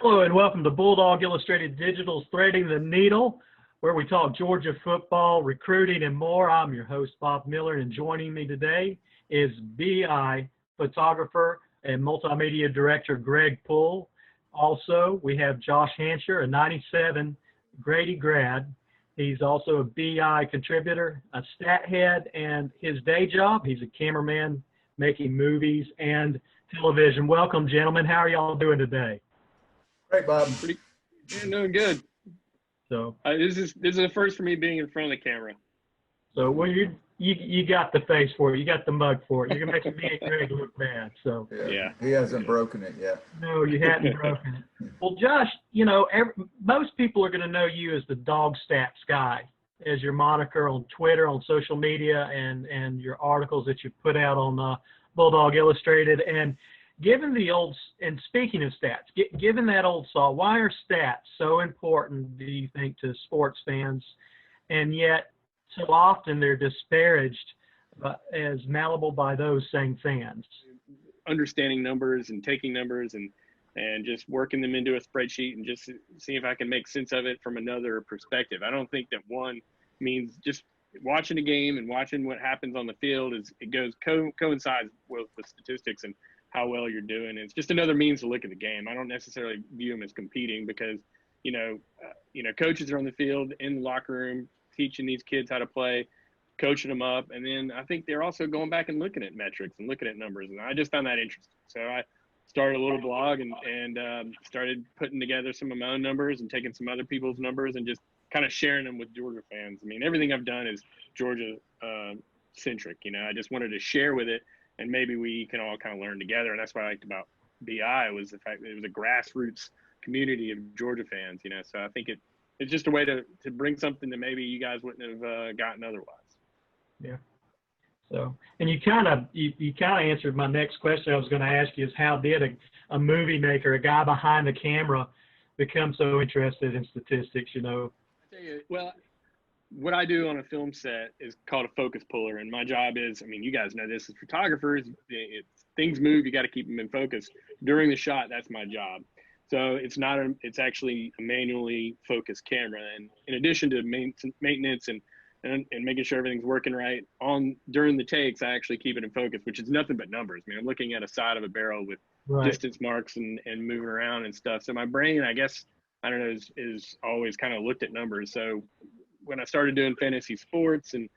Hello and welcome to Bulldawg Illustrated Digital's Threading the Needle, where we talk Georgia football, recruiting, and more. I'm your host, Bob Miller, and joining me today is BI photographer and multimedia director Greg Poole. Also, we have Josh Hancher, a 97 Grady grad. He's also a BI contributor, a stat head, and his day job, he's a cameraman making movies and television. Welcome, gentlemen. How are y'all doing today? Great, Bob. Doing good. So this is the first for me being in front of the camera. So well, you got the face for it. You got the mug for it. You're making me and Greg look bad. So yeah. He hasn't broken it yet. No, you hadn't broken it. Well, Josh, most people are going to know you as the Dog Stats guy, as your moniker on Twitter, on social media, and your articles that you put out on Bulldawg Illustrated. And given the old, and speaking of stats, given that old saw, why are stats so important, do you think, to sports fans? And yet, so often they're disparaged as malleable by those same fans. Understanding numbers and taking numbers and just working them into a spreadsheet and just see if I can make sense of it from another perspective. I don't think that one means just watching a game and watching what happens on the field coincides with statistics and how well you're doing. It's just another means to look at the game. I don't necessarily view them as competing because, coaches are on the field in the locker room teaching these kids how to play, coaching them up. And then I think they're also going back and looking at metrics and looking at numbers. And I just found that interesting. So I started a little blog and started putting together some of my own numbers and taking some other people's numbers and just kind of sharing them with Georgia fans. I mean, everything I've done is Georgia centric. I just wanted to share with it. And maybe we can all kind of learn together. And that's what I liked about BI was the fact that it was a grassroots community of Georgia fans, So I think it's just a way to bring something that maybe you guys wouldn't have gotten otherwise. Yeah. So, and you kind of answered my next question I was going to ask you is how did a movie maker, a guy behind the camera, become so interested in statistics, I tell you, well, what I do on a film set is called a focus puller. And my job is, you guys know this as photographers, things move, you got to keep them in focus. During the shot, that's my job. So it's actually a manually focused camera. And in addition to maintenance and making sure everything's working right during the takes, I actually keep it in focus, which is nothing but numbers. I'm looking at a side of a barrel with distance marks and moving around and stuff. So my brain, I guess, I don't know, is always kind of looked at numbers. So when I started doing fantasy sports and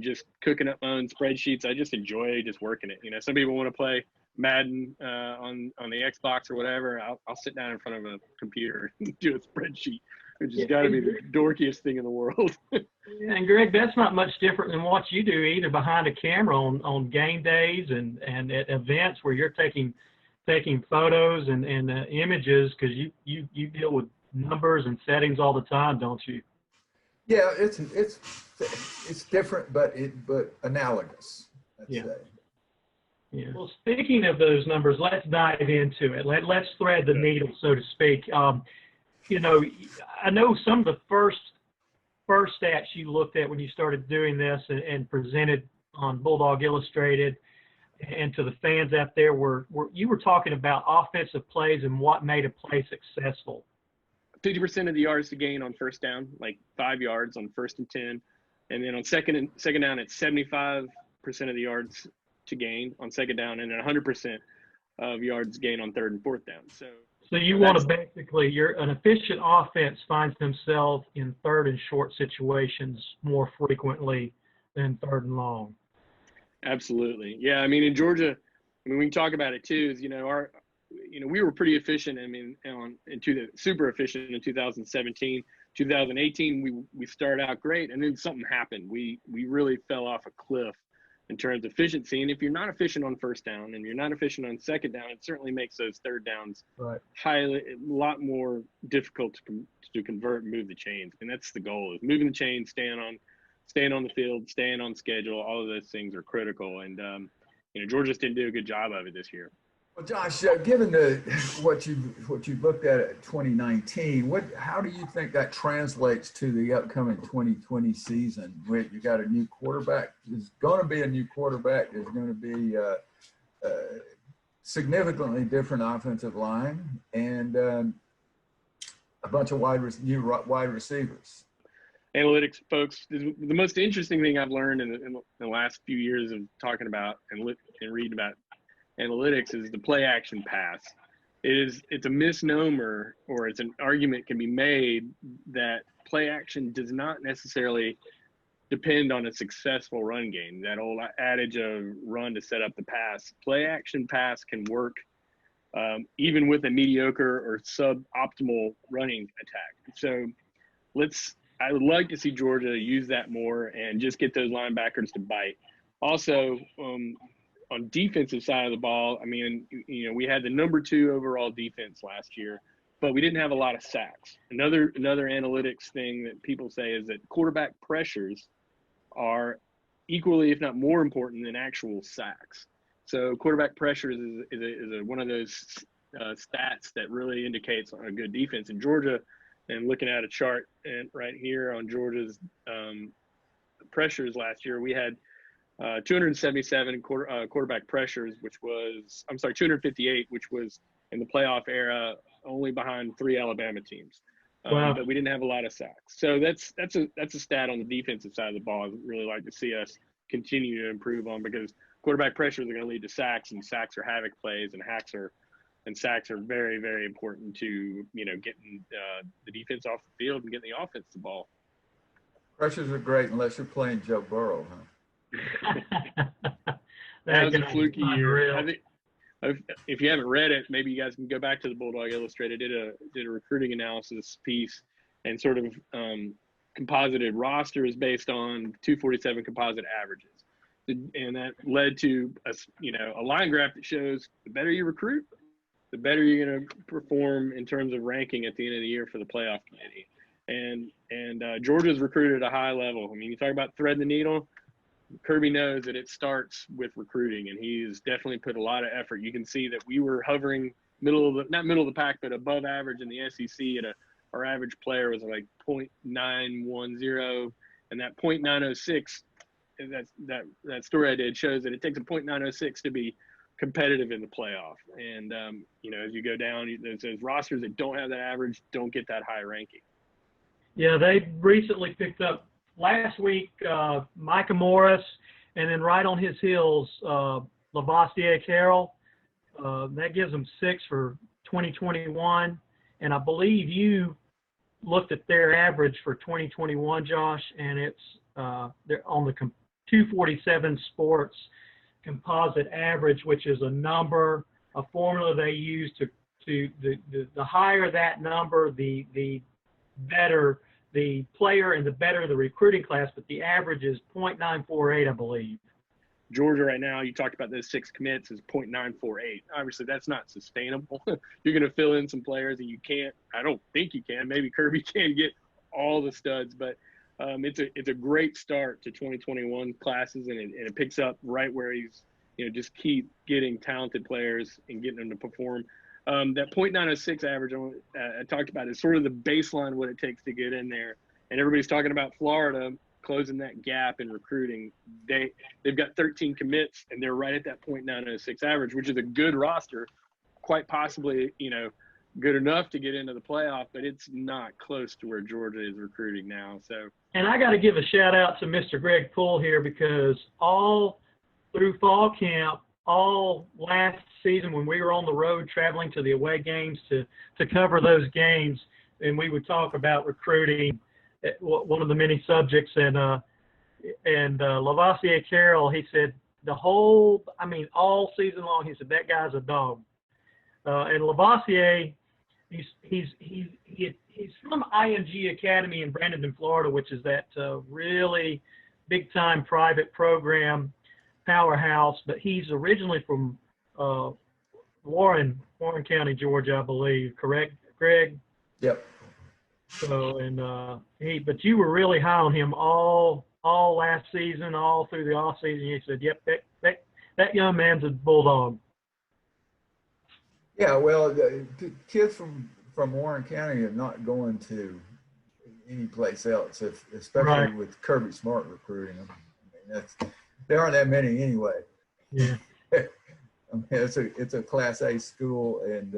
just cooking up my own spreadsheets, I just enjoy just working it. Some people want to play Madden on the Xbox or whatever. I'll sit down in front of a computer and do a spreadsheet, which has got to be the dorkiest thing in the world. And Greg, that's not much different than what you do either behind a camera on game days and at events where you're taking photos and images, because you deal with numbers and settings all the time, don't you? Yeah, it's different, but analogous. Let's say. Yeah. Well, speaking of those numbers, let's dive into it. Let's thread the needle, so to speak. I know some of the first stats you looked at when you started doing this and presented on Bulldawg Illustrated and to the fans out there were you were talking about offensive plays and what made a play successful. 50% of the yards to gain on first down, like 5 yards on 1st and 10. And then on second down, it's 75% of the yards to gain on second down and then 100% of yards gained on 3rd and 4th down. So you want to basically, an efficient offense finds themselves in 3rd and short situations more frequently than 3rd and long. Absolutely. Yeah. In Georgia, we can talk about it too, is, we were pretty efficient. Super efficient in 2017, 2018. We started out great, and then something happened. We really fell off a cliff in terms of efficiency. And if you're not efficient on first down and you're not efficient on second down, it certainly makes those third downs a lot more difficult to convert and move the chains. And that's the goal: is moving the chains, staying on the field, staying on schedule. All of those things are critical. And Georgia just didn't do a good job of it this year. Well, Josh, given what you looked at 2019, how do you think that translates to the upcoming 2020 season? Where you got a new quarterback, there's going to be a new quarterback. There's going to be significantly different offensive line, and a bunch of new wide receivers. Analytics, folks, is the most interesting thing I've learned in the last few years of talking about and reading about analytics is the play action pass. It's a misnomer, or it's an argument can be made that play action does not necessarily depend on a successful run game. That old adage of run to set up the pass. Play action pass can work even with a mediocre or suboptimal running attack. So I would like to see Georgia use that more and just get those linebackers to bite. Also, on defensive side of the ball, I mean, we had the number 2 overall defense last year, but we didn't have a lot of sacks. Another analytics thing that people say is that quarterback pressures are equally, if not more important than actual sacks. So quarterback pressures is one of those stats that really indicates a good defense. In Georgia, and looking at a chart and right here on Georgia's pressures last year, we had 277 quarterback pressures, 258, which was in the playoff era only behind 3 Alabama teams. Wow. But we didn't have a lot of sacks. So that's a stat on the defensive side of the ball I'd really like to see us continue to improve on, because quarterback pressures are going to lead to sacks, and sacks are havoc plays, and sacks are very, very important to getting the defense off the field and getting the offense the ball. Pressures are great unless you're playing Joe Burrow, huh? That was a fluky year. I think, if you haven't read it, maybe you guys can go back to the Bulldawg Illustrated. Did a recruiting analysis piece and sort of composited rosters based on 247 composite averages, and that led to a line graph that shows the better you recruit, the better you're going to perform in terms of ranking at the end of the year for the playoff committee. And Georgia's recruited at a high level. I mean, you talk about thread the needle. Kirby knows that it starts with recruiting, and he's definitely put a lot of effort. You can see that we were hovering not middle of the pack, but above average in the SEC. Our average player was like 0.910, and that 0.906, that story I did shows that it takes a 0.906 to be competitive in the playoff. And as you go down, those rosters that don't have that average don't get that high ranking. Yeah, they recently picked up last week Micah Morris, and then right on his heels Lavoisier Carroll. That gives them 6 for 2021, and I believe you looked at their average for 2021, Josh, and it's they're on the 247 Sports composite average, which is a formula they use to the higher that number, the better the player and the better the recruiting class, but the average is 0.948, I believe. Georgia right now, you talked about those 6 commits, is 0.948. Obviously, that's not sustainable. You're going to fill in some players, and you can't. I don't think you can. Maybe Kirby can get all the studs, but it's a great start to 2021 classes, and it picks up right where he's just keep getting talented players and getting them to perform. That 0.906 average I talked about is sort of the baseline what it takes to get in there. And everybody's talking about Florida closing that gap in recruiting. They've got 13 commits, and they're right at that 0.906 average, which is a good roster, quite possibly, good enough to get into the playoff, but it's not close to where Georgia is recruiting now. So, and I got to give a shout out to Mr. Greg Poole here, because all through fall camp, all last season when we were on the road traveling to the away games to cover those games, and we would talk about recruiting, one of the many subjects, and Lavoisier Carroll, he said all season long, he said that guy's a dog. And Lavoisier, he's from IMG Academy in Bradenton, Florida, which is that really big time private program powerhouse, but he's originally from Warren County, Georgia, I believe. Correct, Greg? Yep. So, but you were really high on him all last season, all through the off season. You said, "Yep, that young man's a Bulldog." Yeah, well, the kids from Warren County are not going to any place else, especially right. with Kirby Smart recruiting them. I mean, there aren't that many anyway. Yeah. I mean, it's a Class A school, and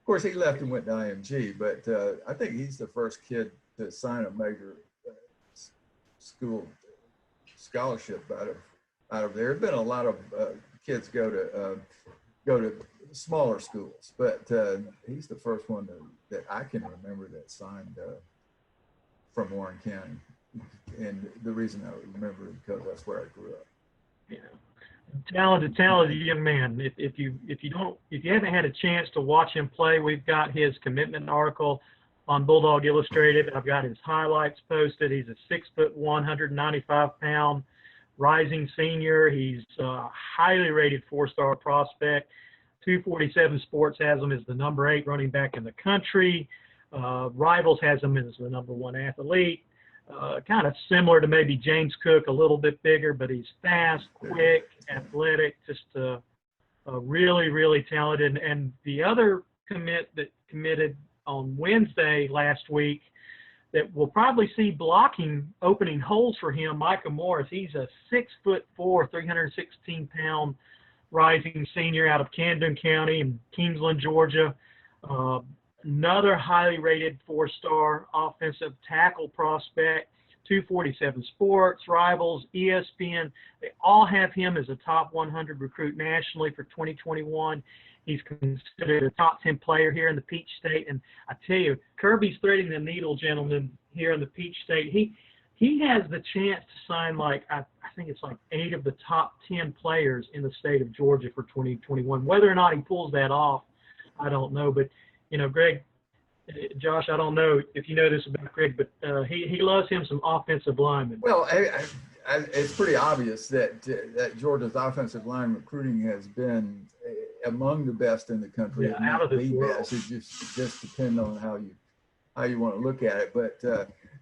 course, he left and went to IMG, but I think he's the first kid to sign a major school scholarship out of there. There've been a lot of kids go to smaller schools, but he's the first one that I can remember that signed from Warren County. And the reason I remember is because that's where I grew up. Yeah. Talented young man. If you haven't had a chance to watch him play, we've got his commitment article on Bulldawg Illustrated. I've got his highlights posted. He's a 6'1", 195-pound rising senior. He's a highly rated 4-star prospect. 247 Sports has him as the number 8 running back in the country. Rivals has him as the number 1 athlete. Kind of similar to maybe James Cook, a little bit bigger, but he's fast, quick, athletic, just really, really talented. And the other commit that committed on Wednesday last week that we'll probably see blocking, opening holes for him, Micah Morris. He's a 6'4", 316-pound rising senior out of Camden County in Kingsland, Georgia. Another highly rated 4-star offensive tackle prospect. 247 Sports, Rivals, ESPN, they all have him as a top 100 recruit nationally for 2021. He's considered a top 10 player here in the Peach State. And I tell you, Kirby's threading the needle, gentlemen, here in the Peach State. He has the chance to sign, like, I think it's like 8 of the top 10 players in the state of Georgia for 2021. Whether or not he pulls that off, I don't know. But, you know, Greg, Josh, I don't know if you know this about Greg, but he loves him some offensive linemen. Well, it's pretty obvious that Georgia's offensive line recruiting has been among the best in the country. Yeah, out of the world. Best. It just depends on how you want to look at it. But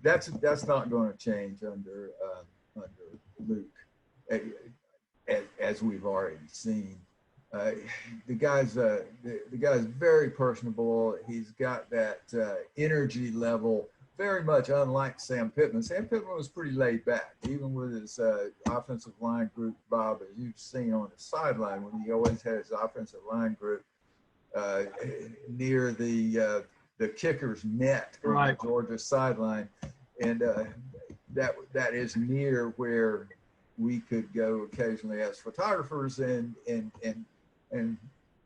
that's not going to change under Luke, as we've already seen. The guy's very personable. He's got that energy level, very much unlike Sam Pittman. Sam Pittman was pretty laid back, even with his offensive line group, Bob, as you've seen on the sideline, when he always had his offensive line group near the kicker's net on Right. the Georgia sideline, and that is near where we could go occasionally as photographers and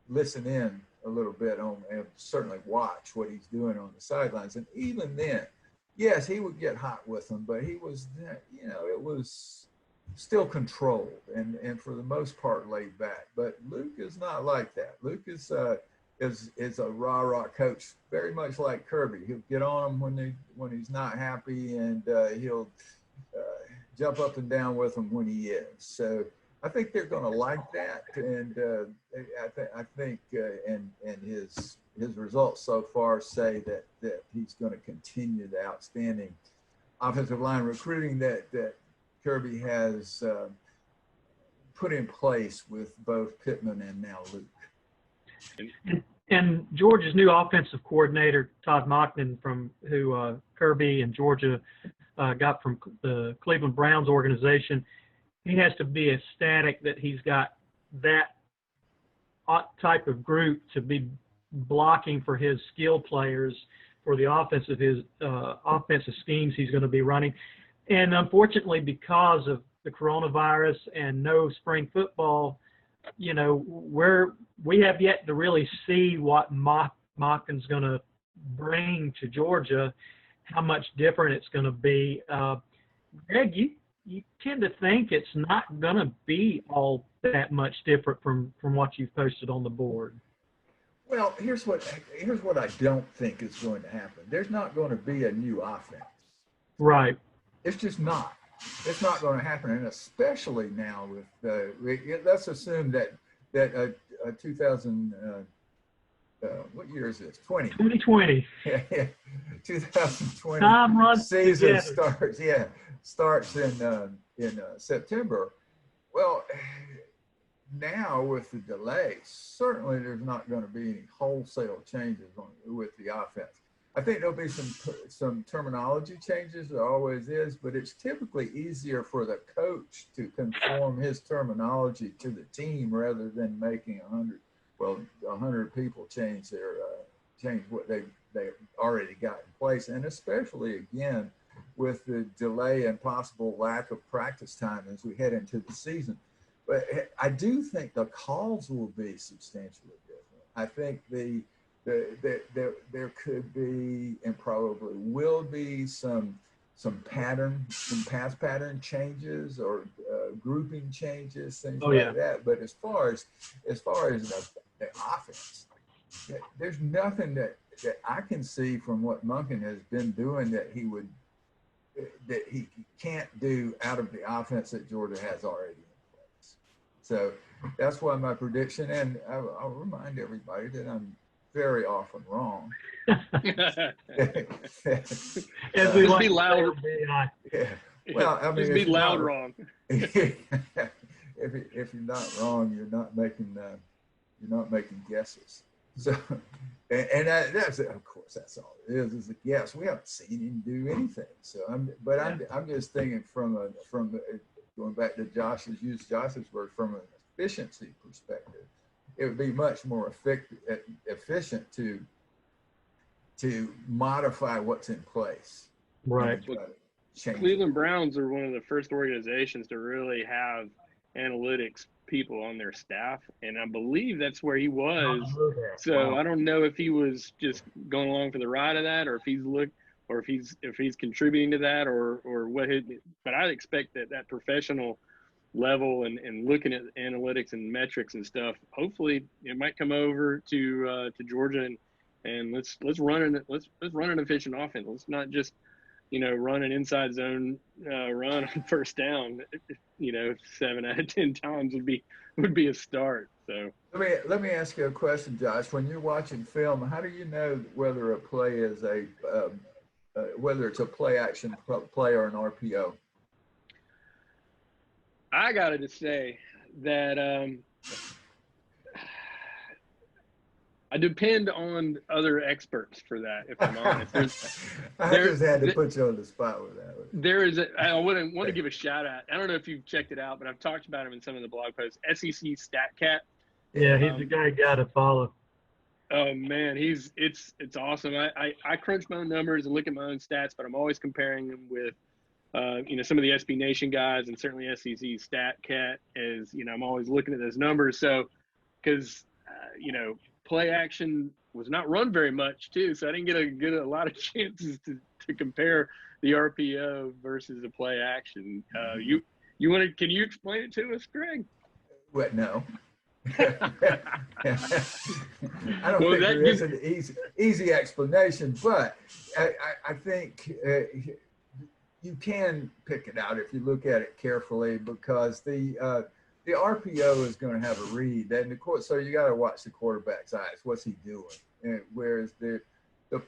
listen in a little bit on, and certainly watch what he's doing on the sidelines. And even then, yes, he would get hot with them, but he was, it was still controlled and for the most part laid back. But Luke is not like that. Luke is a rah-rah coach, very much like Kirby. He'll get on them when he's not happy, and he'll jump up and down with them when he is. So I think they're going to like that, and I think his results so far say that he's going to continue the outstanding offensive line recruiting that Kirby has put in place with both Pittman and now Luke. And Georgia's new offensive coordinator, Todd Martin, who Kirby and Georgia got from the Cleveland Browns organization, he has to be ecstatic that he's got that type of group to be blocking for his skill players for the offensive schemes he's going to be running. And unfortunately, because of the coronavirus and no spring football, we have yet to really see what Monken's going to bring to Georgia, how much different it's going to be. Greg, you tend to think it's not going to be all that much different from what you've posted on the board. Well, here's what I don't think is going to happen. There's not going to be a new offense. Right. It's just not. It's not going to happen, and especially now with let's assume that 2000 what year is this? 2020. 2020 Time runs season together. starts in September. Well, now with the delay, certainly there's not going to be any wholesale changes with the offense. I think there'll be some terminology changes. There always is, but it's typically easier for the coach to conform his terminology to the team rather than making 100 people change change what they already got in place, and especially again with the delay and possible lack of practice time as we head into the season. But I do think the calls will be substantially different. I think there could be and probably will be some pass pattern changes or grouping changes, things like that. But as far as the offense, there's nothing that I can see from what Monken has been doing that he can't do out of the offense that Georgia has already in place. So that's why my prediction, and I'll remind everybody that I'm very often wrong. As we like be loud. Yeah. Well, I mean, just be loud wrong. If you're not wrong, you're not making guesses. So, and that's of course that's all it is a guess. We haven't seen him do anything. So I'm just thinking from going back to Josh's word, from an efficiency perspective, it would be much more efficient to modify what's in place. Right. Cleveland Browns are one of the first organizations to really have analytics people on their staff, and I believe that's where he was. So I don't know if he was just going along for the ride of that, or if he's contributing to that, or what. But I expect that professional level and looking at analytics and metrics and stuff, hopefully it might come over to Georgia and let's run an efficient offense. Let's not just run an inside zone run on first down. 7 out of 10 times would be a start. So let me ask you a question, Josh. When you're watching film, how do you know whether a play is whether it's a play action play or an RPO? I got to say that I depend on other experts for that, if I'm honest. I just had to put you on the spot with that. I want to give a shout out. I don't know if you've checked it out, but I've talked about him in some of the blog posts. SEC StatCat. Yeah, he's the guy you got to follow. Oh man, it's awesome. I crunch my own numbers and look at my own stats, but I'm always comparing them with some of the SB Nation guys, and certainly SEC StatCat. As I'm always looking at those numbers. So because play action was not run very much too, so I didn't get a lot of chances to compare the RPO versus the play action. Can you explain it to us, Greg? What? No. I don't think there is an easy explanation, but I think you can pick it out if you look at it carefully, because the RPO is going to have a read, and of course, so you got to watch the quarterback's eyes. What's he doing? And whereas the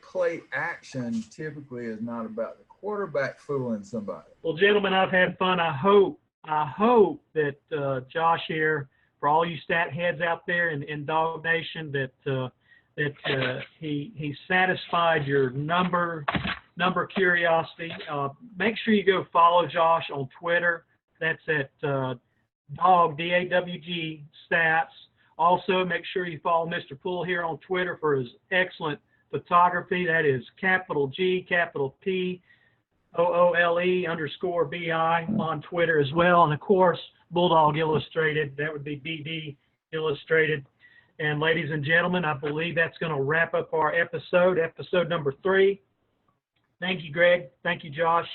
play action typically is not about the quarterback fooling somebody. Well, gentlemen, I've had fun. I hope that Josh here, for all you stat heads out there in Dog Nation, that he satisfied your number curiosity. Make sure you go follow Josh on Twitter. That's at Dog, DAWG stats. Also, make sure you follow Mr. Poole here on Twitter for his excellent photography. That is capital G, capital P, OOLE_BI on Twitter as well. And of course, Bulldawg Illustrated. That would be BD Illustrated. And ladies and gentlemen, I believe that's going to wrap up our episode number 3. Thank you, Greg. Thank you, Josh,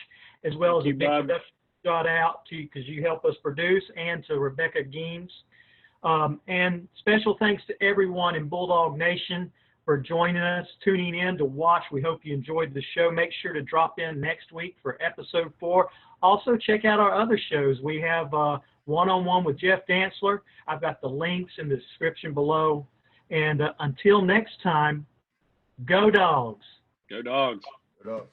as well as a big production shout out to you because you help us produce, and to Becca Gemes. And special thanks to everyone in Bulldawg Nation for joining us, tuning in to watch. We hope you enjoyed the show. Make sure to drop in next week for episode 4. Also, check out our other shows. We have One-on-One with Jeff Dantzler. I've got the links in the description below. And until next time, go Dogs. Go Dogs. Go Dogs.